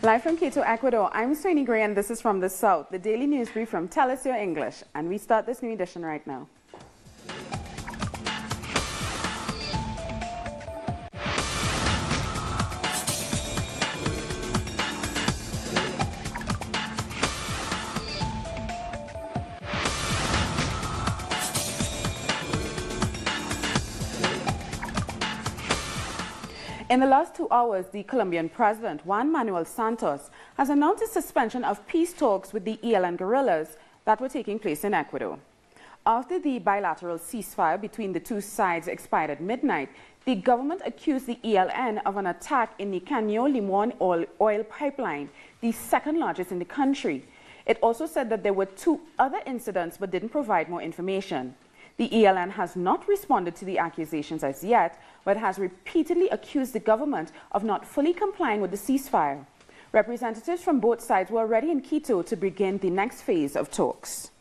Live from Quito, Ecuador, I'm Sweeney Gray and this is From the South, the daily news brief from Tell Us Your English. And we start this new edition right now. In the last 2 hours, the Colombian president, Juan Manuel Santos, has announced a suspension of peace talks with the ELN guerrillas that were taking place in Ecuador. After the bilateral ceasefire between the two sides expired at midnight, the government accused the ELN of an attack in the Caño Limón oil pipeline, the second largest in the country. It also said that there were 2 other incidents but didn't provide more information. The ELN has not responded to the accusations as yet, but has repeatedly accused the government of not fully complying with the ceasefire. Representatives from both sides were already in Quito to begin the next phase of talks.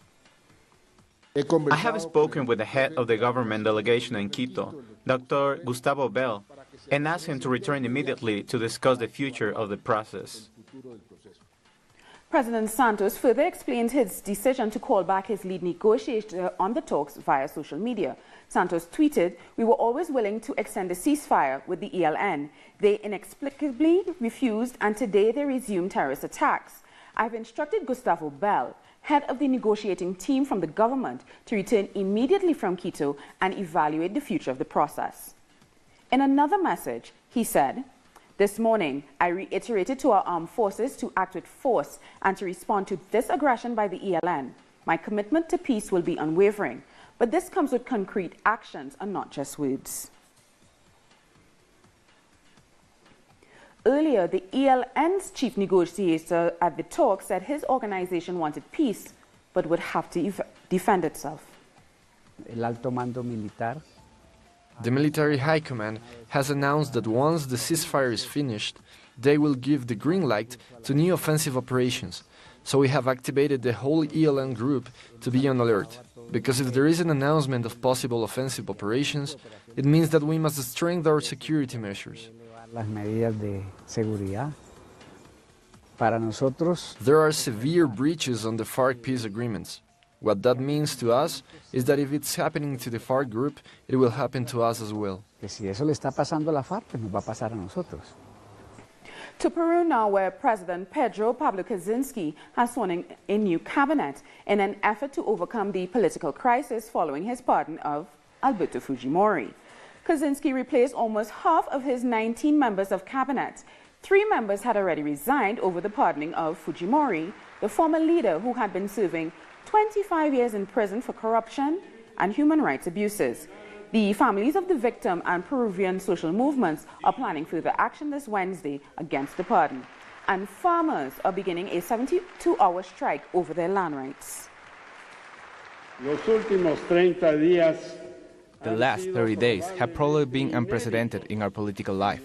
I have spoken with the head of the government delegation in Quito, Dr. Gustavo Bell, and asked him to return immediately to discuss the future of the process. President Santos further explained his decision to call back his lead negotiator on the talks via social media. Santos tweeted, "We were always willing to extend the ceasefire with the ELN. They inexplicably refused, and today they resumed terrorist attacks. I've instructed Gustavo Bell, head of the negotiating team from the government, to return immediately from Quito and evaluate the future of the process." In another message, he said, "This morning, I reiterated to our armed forces to act with force and to respond to this aggression by the ELN. My commitment to peace will be unwavering, but this comes with concrete actions and not just words." Earlier, the ELN's chief negotiator at the talk said his organization wanted peace, but would have to defend itself. El alto mando militar. The military high command has announced that once the ceasefire is finished, they will give the green light to new offensive operations. So we have activated the whole ELN group to be on alert, because if there is an announcement of possible offensive operations, it means that we must strengthen our security measures. Las medidas de seguridad. Para nosotros, there are severe breaches on the FARC peace agreements. What that means to us is that if it's happening to the FARC group, it will happen to us as well. Que si eso le está pasando a la FARC, pues nos va a pasar a nosotros. To Peru now, where President Pedro Pablo Kuczynski has sworn in a new cabinet in an effort to overcome the political crisis following his pardon of Alberto Fujimori. Kuczynski replaced almost half of his 19 members of cabinet. 3 members had already resigned over the pardoning of Fujimori, the former leader who had been serving 25 years in prison for corruption and human rights abuses. The families of the victim and Peruvian social movements are planning further action this Wednesday against the pardon. And farmers are beginning a 72-hour strike over their land rights. The last 30 days have probably been unprecedented in our political life.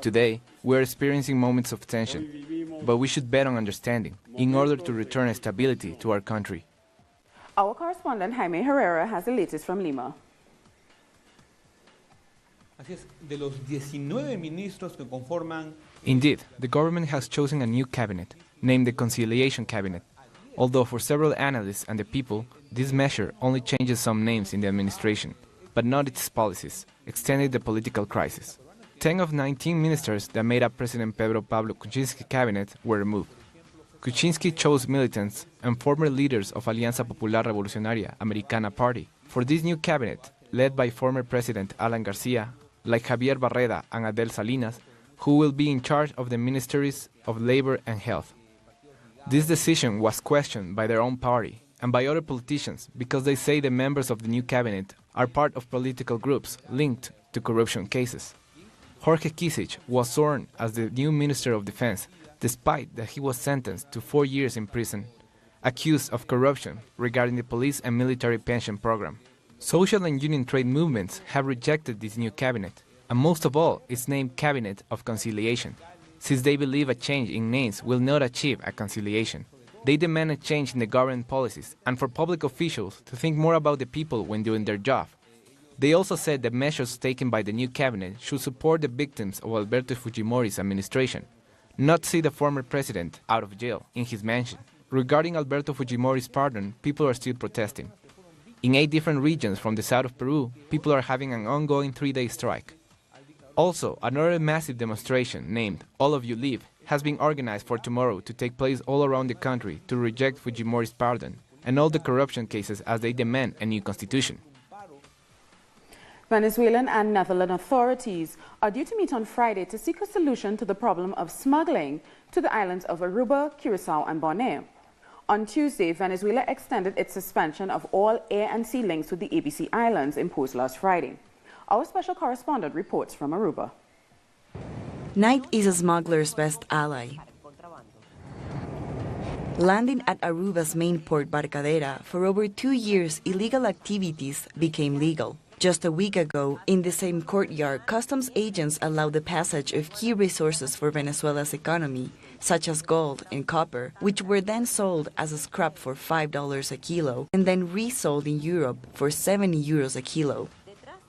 Today, we are experiencing moments of tension, but we should bet on understanding in order to return stability to our country. Our correspondent Jaime Herrera has the latest from Lima. Indeed, the government has chosen a new cabinet, named the Conciliation Cabinet. Although for several analysts and the people, this measure only changes some names in the administration, but not its policies, extending the political crisis. 10 of 19 ministers that made up President Pedro Pablo Kuczynski's cabinet were removed. Kuczynski chose militants and former leaders of Alianza Popular Revolucionaria Americana Party for this new cabinet, led by former President Alan Garcia, like Javier Barreda and Adel Salinas, who will be in charge of the Ministries of Labor and Health. This decision was questioned by their own party and by other politicians because they say the members of the new cabinet are part of political groups linked to corruption cases. Jorge Kisich was sworn as the new Minister of Defense, despite that he was sentenced to 4 years in prison, accused of corruption regarding the police and military pension program. Social and union trade movements have rejected this new cabinet, and most of all, its named Cabinet of Conciliation, since they believe a change in names will not achieve a conciliation. They demand a change in the government policies and for public officials to think more about the people when doing their job. They also said that measures taken by the new cabinet should support the victims of Alberto Fujimori's administration, not see the former president out of jail in his mansion. Regarding Alberto Fujimori's pardon, people are still protesting. In 8 different regions from the south of Peru, people are having an ongoing 3-day strike. Also, another massive demonstration named All of You Leave has been organized for tomorrow to take place all around the country to reject Fujimori's pardon and all the corruption cases as they demand a new constitution. Venezuelan and Netherlands authorities are due to meet on Friday to seek a solution to the problem of smuggling to the islands of Aruba, Curacao and Bonaire. On Tuesday, Venezuela extended its suspension of all air and sea links with the ABC Islands imposed last Friday. Our special correspondent reports from Aruba. Night is a smuggler's best ally. Landing at Aruba's main port, Barcadera, for over 2 years, illegal activities became legal. Just a week ago, in the same courtyard, customs agents allowed the passage of key resources for Venezuela's economy, such as gold and copper, which were then sold as a scrap for $5 a kilo and then resold in Europe for 70 euros a kilo.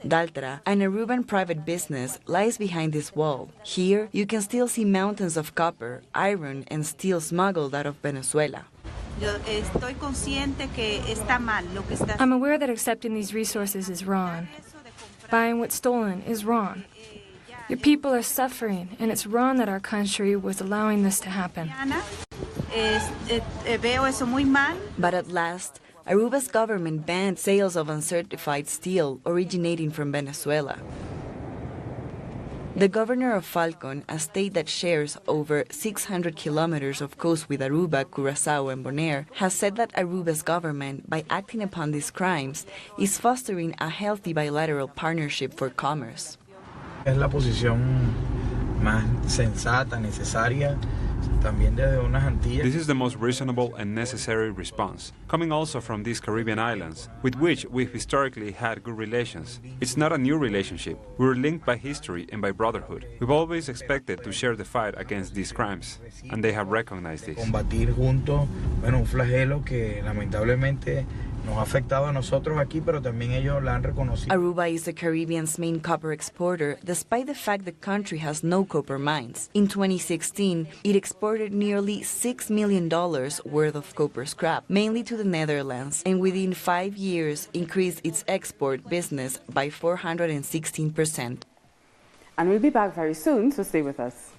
Daltra, an Aruban private business, lies behind this wall. Here, you can still see mountains of copper, iron and steel smuggled out of Venezuela. I'm aware that accepting these resources is wrong. Buying what's stolen is wrong. Your people are suffering, and it's wrong that our country was allowing this to happen. But at last, Aruba's government banned sales of uncertified steel originating from Venezuela. The governor of Falcon, a state that shares over 600 kilometers of coast with Aruba, Curaçao and Bonaire, has said that Aruba's government, by acting upon these crimes, is fostering a healthy bilateral partnership for commerce. Es la posición más sensata, necesaria. This is the most reasonable and necessary response, coming also from these Caribbean islands, with which we've historically had good relations. It's not a new relationship. We were linked by history and by brotherhood. We've always expected to share the fight against these crimes, and they have recognized this. Combatir juntos, un flagelo que lamentablemente nos ha afectado a nosotros aquí, pero también ellos la han reconocido. Aruba is the Caribbean's main copper exporter, despite the fact the country has no copper mines. In 2016, it exported nearly $6 million worth of copper scrap, mainly to the Netherlands, and within 5 years increased its export business by 416%. And we'll be back very soon, so stay with us.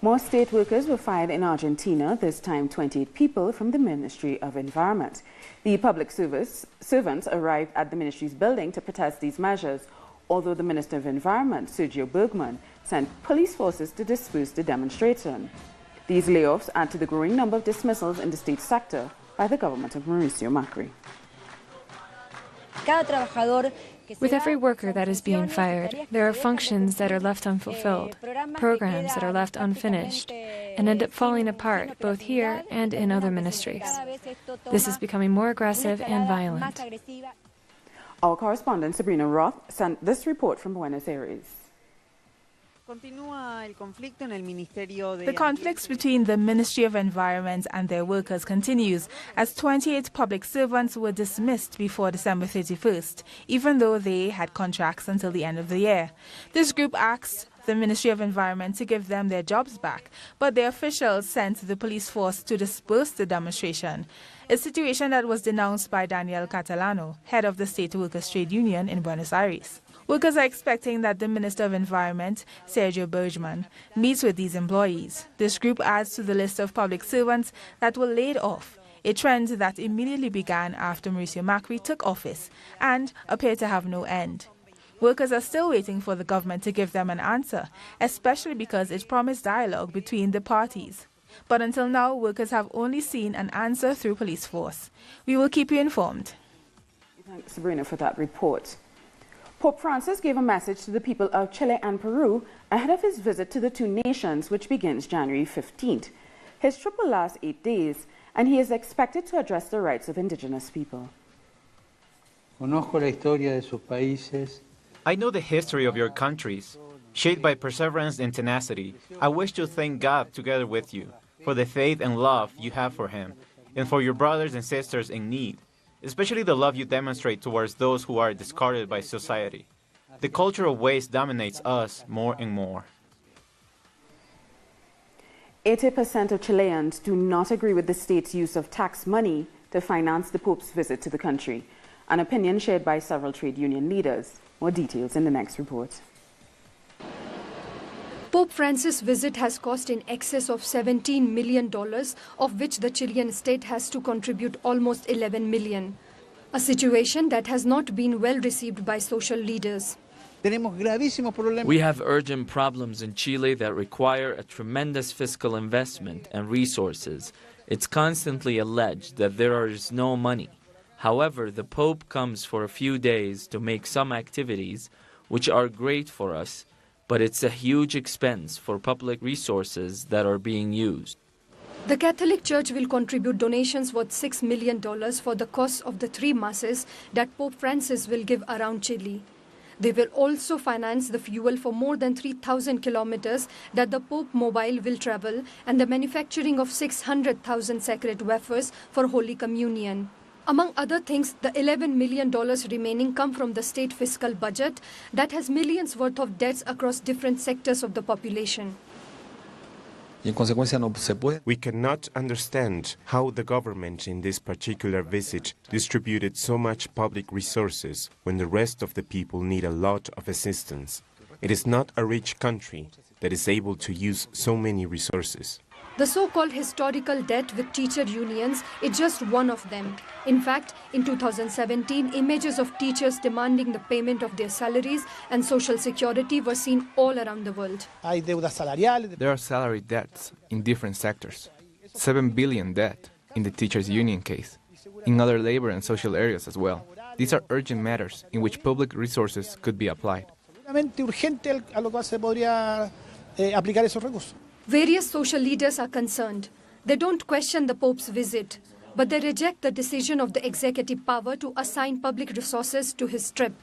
More state workers were fired in Argentina, this time 28 people from the Ministry of Environment. The public servants arrived at the ministry's building to protest these measures, although the Minister of Environment, Sergio Bergman, sent police forces to disperse the demonstration. These layoffs add to the growing number of dismissals in the state sector by the government of Mauricio Macri. With every worker that is being fired, there are functions that are left unfulfilled, programs that are left unfinished, and end up falling apart both here and in other ministries. This is becoming more aggressive and violent. Our correspondent Sabrina Roth sent this report from Buenos Aires. The conflicts between the Ministry of Environment and their workers continues as 28 public servants were dismissed before December 31st, even though they had contracts until the end of the year. This group asked the Ministry of Environment to give them their jobs back, but the officials sent the police force to disperse the demonstration, a situation that was denounced by Daniel Catalano, head of the State Workers' Trade Union in Buenos Aires. Workers are expecting that the Minister of Environment, Sergio Bergman, meets with these employees. This group adds to the list of public servants that were laid off, a trend that immediately began after Mauricio Macri took office and appeared to have no end. Workers are still waiting for the government to give them an answer, especially because it promised dialogue between the parties. But until now, workers have only seen an answer through police force. We will keep you informed. Thanks, Sabrina, for that report. Pope Francis gave a message to the people of Chile and Peru ahead of his visit to the two nations, which begins January 15th. His trip will last 8 days, and he is expected to address the rights of indigenous people. I know the history of your countries. Shaped by perseverance and tenacity, I wish to thank God together with you for the faith and love you have for Him, and for your brothers and sisters in need, especially the love you demonstrate towards those who are discarded by society. The culture of waste dominates us more and more. 80% of Chileans do not agree with the state's use of tax money to finance the Pope's visit to the country, an opinion shared by several trade union leaders. More details in the next report. Pope Francis' visit has cost in excess of $17 million, of which the Chilean state has to contribute almost $11 million. A situation that has not been well received by social leaders. We have urgent problems in Chile that require a tremendous fiscal investment and resources. It's constantly alleged that there is no money. However, the Pope comes for a few days to make some activities, which are great for us, but it's a huge expense for public resources that are being used. The Catholic Church will contribute donations worth $6 million for the cost of the 3 masses that Pope Francis will give around Chile. They will also finance the fuel for more than 3,000 kilometers that the Pope Mobile will travel and the manufacturing of 600,000 sacred wafers for Holy Communion. Among other things, the $11 million remaining come from the state fiscal budget that has millions worth of debts across different sectors of the population. We cannot understand how the government in this particular visit distributed so much public resources when the rest of the people need a lot of assistance. It is not a rich country that is able to use so many resources. The so-called historical debt with teacher unions is just one of them. In fact, in 2017, images of teachers demanding the payment of their salaries and social security were seen all around the world. There are salary debts in different sectors. 7 billion debt in the teachers' union case, in other labor and social areas as well. These are urgent matters in which public resources could be applied. Various social leaders are concerned. They don't question the Pope's visit, but they reject the decision of the executive power to assign public resources to his trip.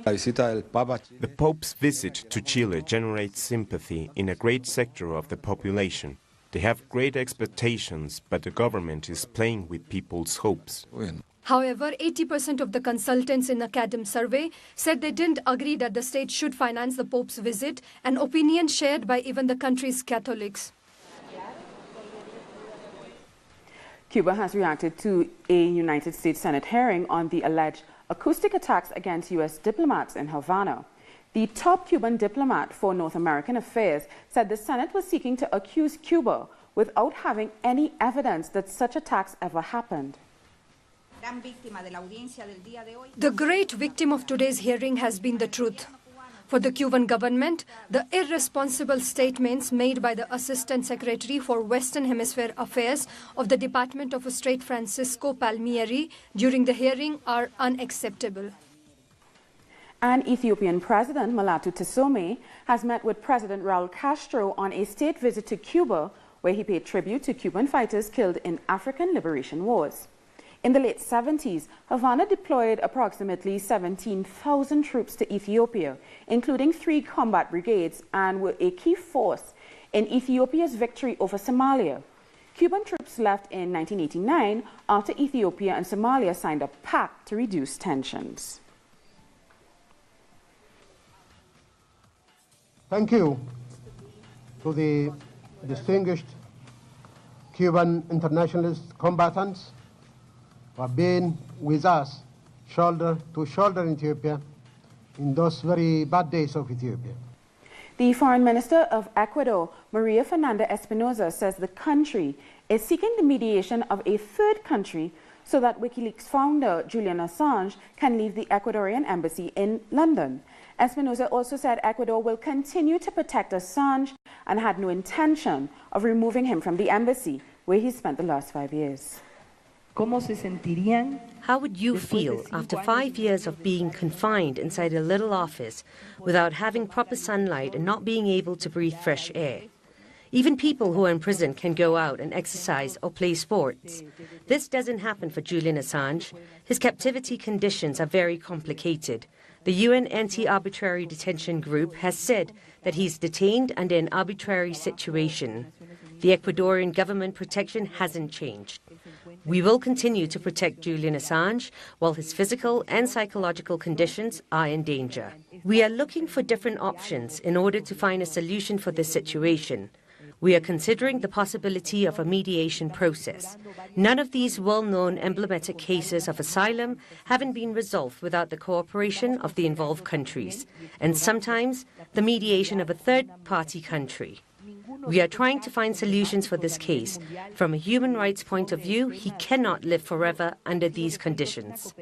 The Pope's visit to Chile generates sympathy in a great sector of the population. They have great expectations, but the government is playing with people's hopes. However, 80% of the consultants in the CADM survey said they didn't agree that the state should finance the Pope's visit, an opinion shared by even the country's Catholics. Cuba has reacted to a United States Senate hearing on the alleged acoustic attacks against U.S. diplomats in Havana. The top Cuban diplomat for North American affairs said the Senate was seeking to accuse Cuba without having any evidence that such attacks ever happened. The great victim of today's hearing has been the truth. For the Cuban government, the irresponsible statements made by the Assistant Secretary for Western Hemisphere Affairs of the Department of State Francisco Palmieri during the hearing are unacceptable. And Ethiopian President Mulatu Teshome has met with President Raul Castro on a state visit to Cuba, where he paid tribute to Cuban fighters killed in African liberation wars. In the late 70s, Havana deployed approximately 17,000 troops to Ethiopia, including 3 combat brigades, and were a key force in Ethiopia's victory over Somalia. Cuban troops left in 1989 after Ethiopia and Somalia signed a pact to reduce tensions. Thank you to the distinguished Cuban internationalist combatants who have been with us shoulder to shoulder in Ethiopia in those very bad days of Ethiopia. The Foreign Minister of Ecuador, Maria Fernanda Espinosa, says the country is seeking the mediation of a third country so that WikiLeaks founder Julian Assange can leave the Ecuadorian embassy in London. Espinosa also said Ecuador will continue to protect Assange and had no intention of removing him from the embassy, where he spent the last 5 years. How would you feel after 5 years of being confined inside a little office without having proper sunlight and not being able to breathe fresh air? Even people who are in prison can go out and exercise or play sports. This doesn't happen for Julian Assange. His captivity conditions are very complicated. The UN Anti-Arbitrary Detention Group has said that he's detained under an arbitrary situation. The Ecuadorian government protection hasn't changed. We will continue to protect Julian Assange while his physical and psychological conditions are in danger. We are looking for different options in order to find a solution for this situation. We are considering the possibility of a mediation process. None of these well-known emblematic cases of asylum haven't been resolved without the cooperation of the involved countries, and sometimes the mediation of a third-party country. We are trying to find solutions for this case. From a human rights point of view, he cannot live forever under these conditions.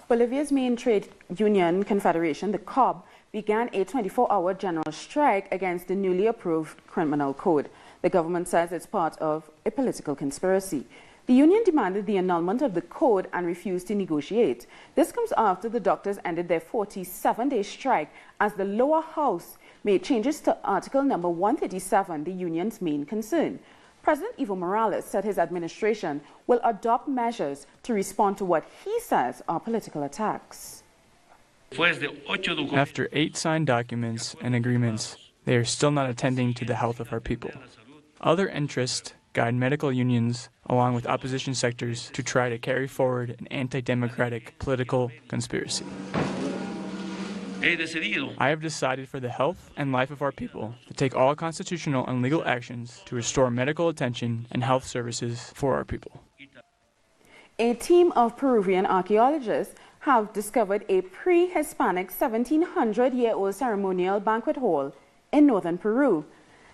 Bolivia's main trade union confederation, the COB, began a 24-hour general strike against the newly approved criminal code. The government says it's part of a political conspiracy. The union demanded the annulment of the code and refused to negotiate. This comes after the doctors ended their 47-day strike as the lower house made changes to Article number 137, the union's main concern. President Evo Morales said his administration will adopt measures to respond to what he says are political attacks. After 8 signed documents and agreements, they are still not attending to the health of our people. Other interests guide medical unions along with opposition sectors to try to carry forward an anti-democratic political conspiracy. I have decided for the health and life of our people to take all constitutional and legal actions to restore medical attention and health services for our people. A team of Peruvian archaeologists have discovered a pre-Hispanic 1700-year-old ceremonial banquet hall in northern Peru.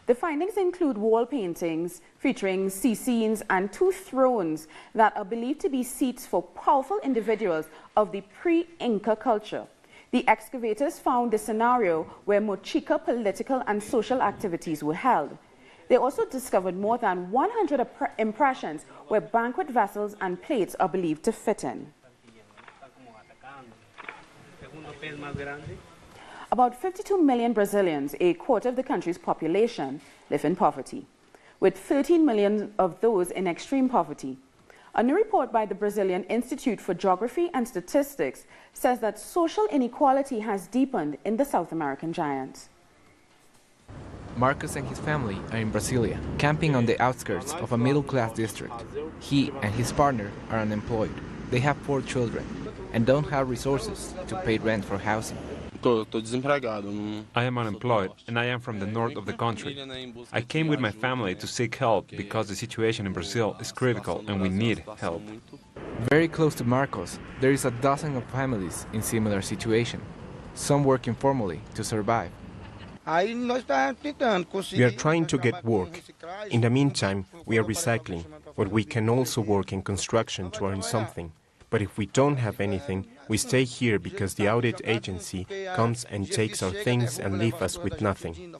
The findings include wall paintings featuring sea scenes and 2 thrones that are believed to be seats for powerful individuals of the pre-Inca culture. The excavators found the scenario where Mochica political and social activities were held. They also discovered more than 100 impressions where banquet vessels and plates are believed to fit in. About 52 million Brazilians, a quarter of the country's population, live in poverty, with 13 million of those in extreme poverty. A new report by the Brazilian Institute for Geography and Statistics says that social inequality has deepened in the South American giant. Marcos and his family are in Brasilia, camping on the outskirts of a middle-class district. He and his partner are unemployed. They have 4 children and don't have resources to pay rent for housing. I am unemployed and I am from the north of the country. I came with my family to seek help because the situation in Brazil is critical and we need help. Very close to Marcos, there is a dozen of families in similar situation. Some work informally to survive. We are trying to get work. In the meantime, we are recycling, but we can also work in construction to earn something. But if we don't have anything, we stay here because the audit agency comes and takes our things and leaves us with nothing.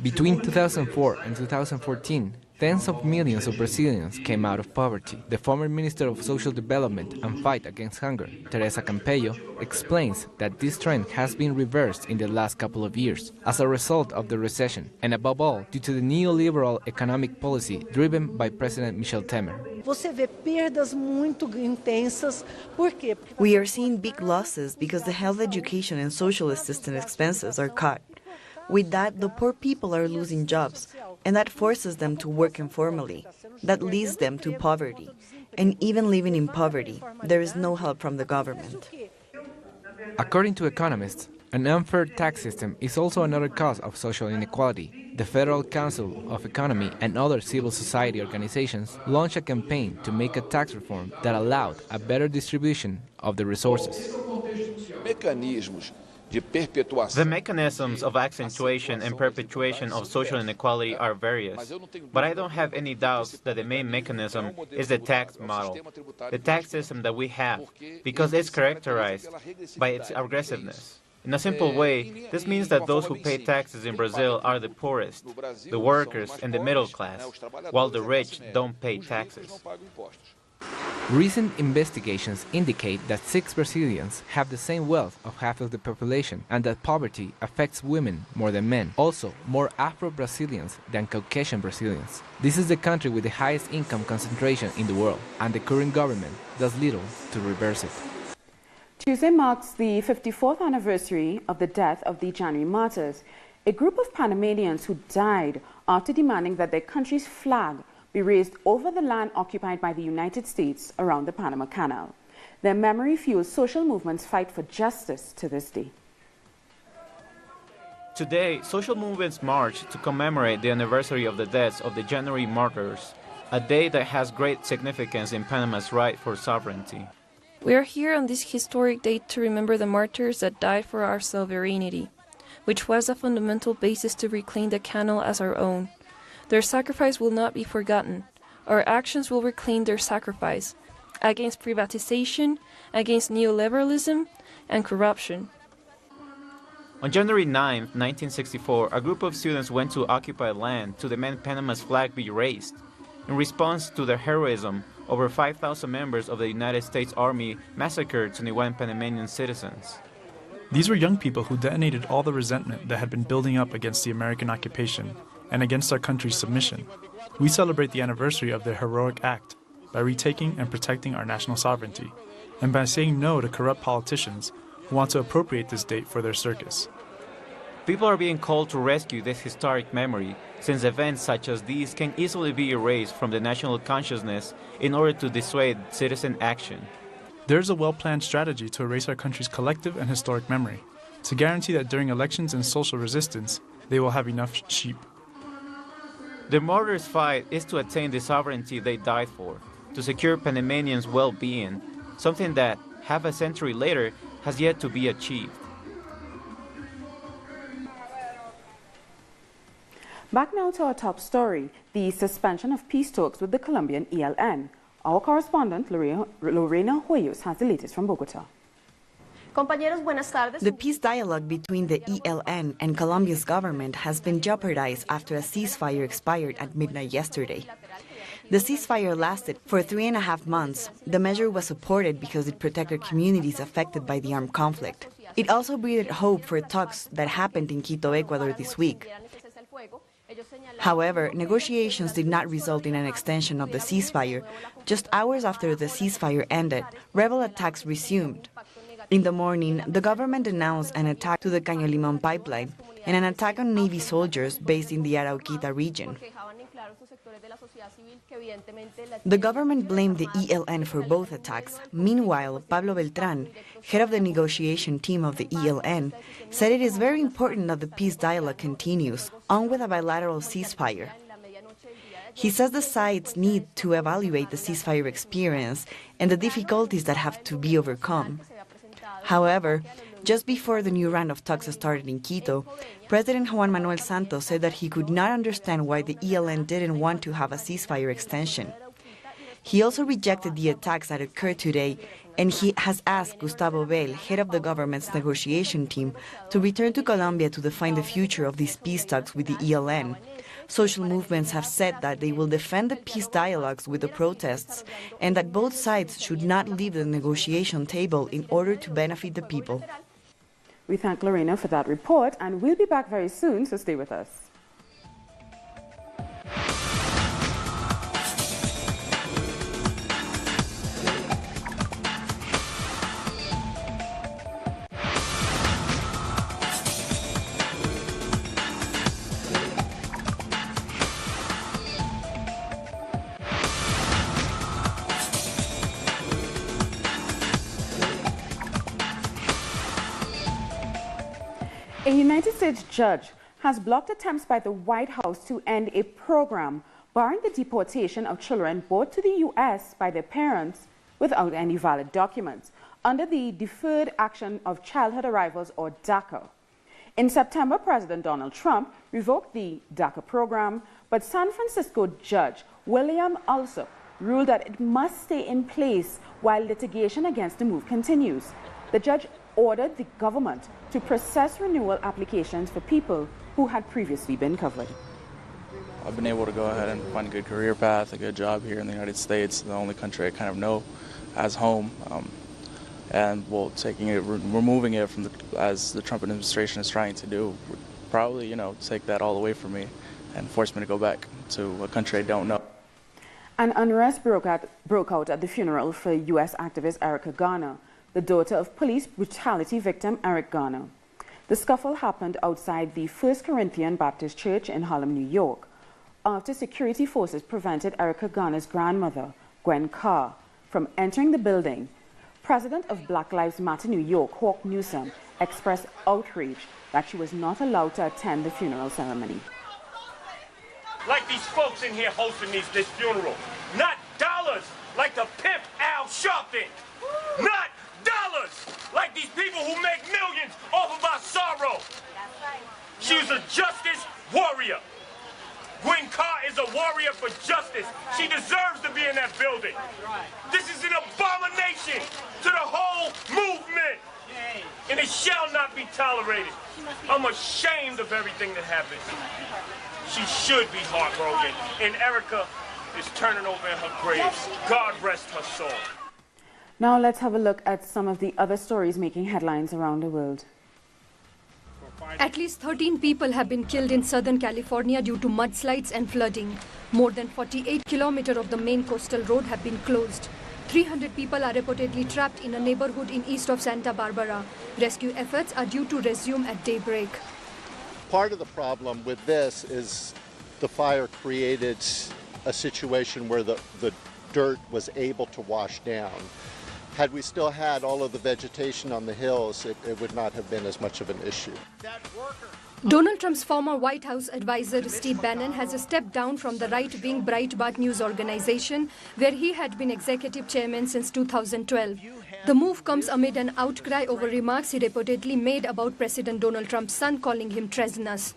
Between 2004 and 2014, tens of millions of Brazilians came out of poverty. The former Minister of Social Development and Fight Against Hunger, Teresa Campello, explains that this trend has been reversed in the last couple of years as a result of the recession and above all due to the neoliberal economic policy driven by President Michel Temer. We are seeing big losses because the health, education and social assistance expenses are cut. With that, the poor people are losing jobs, and that forces them to work informally. That leads them to poverty. And even living in poverty, there is no help from the government. According to economists, an unfair tax system is also another cause of social inequality. The Federal Council of Economy and other civil society organizations launched a campaign to make a tax reform that allowed a better distribution of the resources. The mechanisms of accentuation and perpetuation of social inequality are various, but I don't have any doubts that the main mechanism is the tax model, the tax system that we have, because it's characterized by its aggressiveness. In a simple way, this means that those who pay taxes in Brazil are the poorest, the workers and the middle class, while the rich don't pay taxes. Recent investigations indicate that 6 Brazilians have the same wealth of half of the population and that poverty affects women more than men, also more Afro-Brazilians than Caucasian Brazilians. This is the country with the highest income concentration in the world, and the current government does little to reverse it. Tuesday marks the 54th anniversary of the death of the Chinese Martyrs, a group of Panamanians who died after demanding that their country's flag be raised over the land occupied by the United States around the Panama Canal. Their memory fuels social movements fight for justice to this day. Today, social movements march to commemorate the anniversary of the deaths of the Chinese Martyrs, a day that has great significance in Panama's right for sovereignty. We are here on this historic date to remember the martyrs that died for our sovereignty, which was a fundamental basis to reclaim the canal as our own. Their sacrifice will not be forgotten. Our actions will reclaim their sacrifice against privatization, against neoliberalism, and corruption. On January 9, 1964, a group of students went to occupied land to demand Panama's flag be raised. In response to their heroism, over 5,000 members of the United States Army massacred 21 Panamanian citizens. These were young people who detonated all the resentment that had been building up against the American occupation and against our country's submission. We celebrate the anniversary of their heroic act by retaking and protecting our national sovereignty, and by saying no to corrupt politicians who want to appropriate this date for their circus. People are being called to rescue this historic memory, since events such as these can easily be erased from the national consciousness in order to dissuade citizen action. There is a well-planned strategy to erase our country's collective and historic memory, to guarantee that during elections and social resistance, they will have enough sheep. The martyrs' fight is to attain the sovereignty they died for, to secure Panamanians' well-being, something that, half a century later, has yet to be achieved. Back now to our top story, the suspension of peace talks with the Colombian ELN. Our correspondent, Lorena Hoyos, has the latest from Bogota. The peace dialogue between the ELN and Colombia's government has been jeopardized after a ceasefire expired at midnight yesterday. The ceasefire lasted for 3.5 months. The measure was supported because it protected communities affected by the armed conflict. It also breathed hope for talks that happened in Quito, Ecuador this week. However, negotiations did not result in an extension of the ceasefire. Just hours after the ceasefire ended, rebel attacks resumed. In the morning, the government announced an attack to the Caño Limón pipeline and an attack on Navy soldiers based in the Arauquita region. The government blamed the ELN for both attacks. Meanwhile, Pablo Beltrán, head of the negotiation team of the ELN, said it is very important that the peace dialogue continues, on with a bilateral ceasefire. He says the sides need to evaluate the ceasefire experience and the difficulties that have to be overcome. However, just before the new round of talks started in Quito, President Juan Manuel Santos said that he could not understand why the ELN didn't want to have a ceasefire extension. He also rejected the attacks that occurred today, and he has asked Gustavo Bell, head of the government's negotiation team, to return to Colombia to define the future of these peace talks with the ELN. Social movements have said that they will defend the peace dialogues with the protests and that both sides should not leave the negotiation table in order to benefit the people. We thank Lorena for that report, and we'll be back very soon, so stay with us. A United States judge has blocked attempts by the White House to end a program barring the deportation of children brought to the U.S. by their parents without any valid documents under the Deferred Action of Childhood Arrivals, or DACA. In September, President Donald Trump revoked the DACA program, but San Francisco judge William Alsop ruled that it must stay in place while litigation against the move continues. The judge ordered the government to process renewal applications for people who had previously been covered. I've been able to go ahead and find a good career path, a good job here in the United States, the only country I kind of know as home. And well, removing it from as the Trump administration is trying to do, would probably, take that all away from me and force me to go back to a country I don't know. An unrest broke out at the funeral for U.S. activist Erica Garner, the daughter of police brutality victim Eric Garner. The scuffle happened outside the First Corinthian Baptist Church in Harlem, New York, after security forces prevented Erica Garner's grandmother, Gwen Carr, from entering the building. President of Black Lives Matter New York, Hawk Newsom, expressed outrage that she was not allowed to attend the funeral ceremony. Like these folks in here hosting this funeral. Not dollars like the pimp Al Sharpton. Not dollars like these people who make millions off of our sorrow. She was a justice warrior. Gwen Carr is a warrior for justice. She deserves to be in that building. This is an abomination to the whole movement. And it shall not be tolerated. I'm ashamed of everything that happened. She should be heartbroken. And Erica is turning over in her grave. God rest her soul. Now let's have a look at some of the other stories making headlines around the world. At least 13 people have been killed in Southern California due to mudslides and flooding. More than 48 kilometers of the main coastal road have been closed. 300 people are reportedly trapped in a neighborhood in east of Santa Barbara. Rescue efforts are due to resume at daybreak. Part of the problem with this is the fire created a situation where the dirt was able to wash down. Had we still had all of the vegetation on the hills, it would not have been as much of an issue. Donald Trump's former White House advisor Steve Bannon has stepped down from the right-wing Breitbart News organization, where he had been executive chairman since 2012. The move comes amid an outcry over remarks he reportedly made about President Donald Trump's son, calling him treasonous.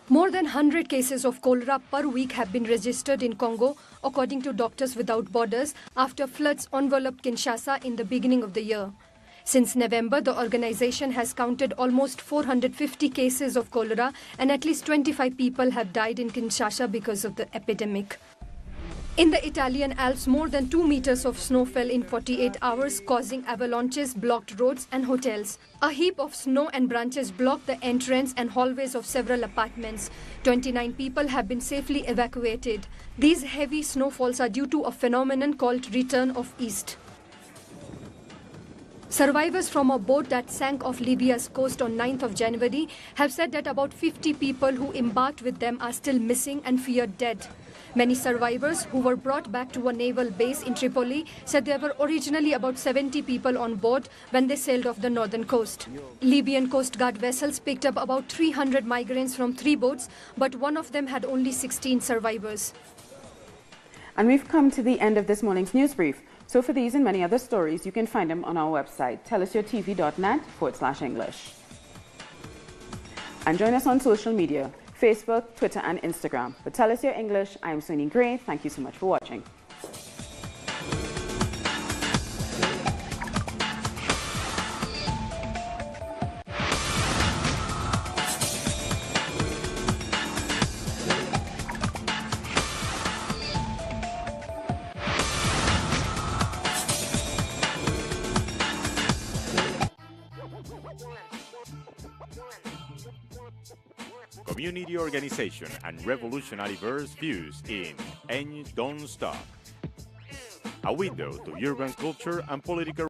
More than 100 cases of cholera per week have been registered in Congo, according to Doctors Without Borders, after floods enveloped Kinshasa in the beginning of the year. Since November, the organization has counted almost 450 cases of cholera, and at least 25 people have died in Kinshasa because of the epidemic. In the Italian Alps, more than 2 meters of snow fell in 48 hours, causing avalanches, blocked roads and hotels. A heap of snow and branches blocked the entrance and hallways of several apartments. 29 people have been safely evacuated. These heavy snowfalls are due to a phenomenon called return of east. Survivors from a boat that sank off Libya's coast on 9th of January have said that about 50 people who embarked with them are still missing and feared dead. Many survivors who were brought back to a naval base in Tripoli said there were originally about 70 people on board when they sailed off the northern coast. Libyan Coast Guard vessels picked up about 300 migrants from 3 boats, but one of them had only 16 survivors. And we've come to the end of this morning's news brief. So for these and many other stories, you can find them on our website, tellusyourtv.net/English. And join us on social media, Facebook, Twitter, and Instagram. For Tell Us Your English, I am Sonia Gray. Thank you so much for watching. Community organization and revolutionary verse fused in And Don't Stop. A window to urban culture and political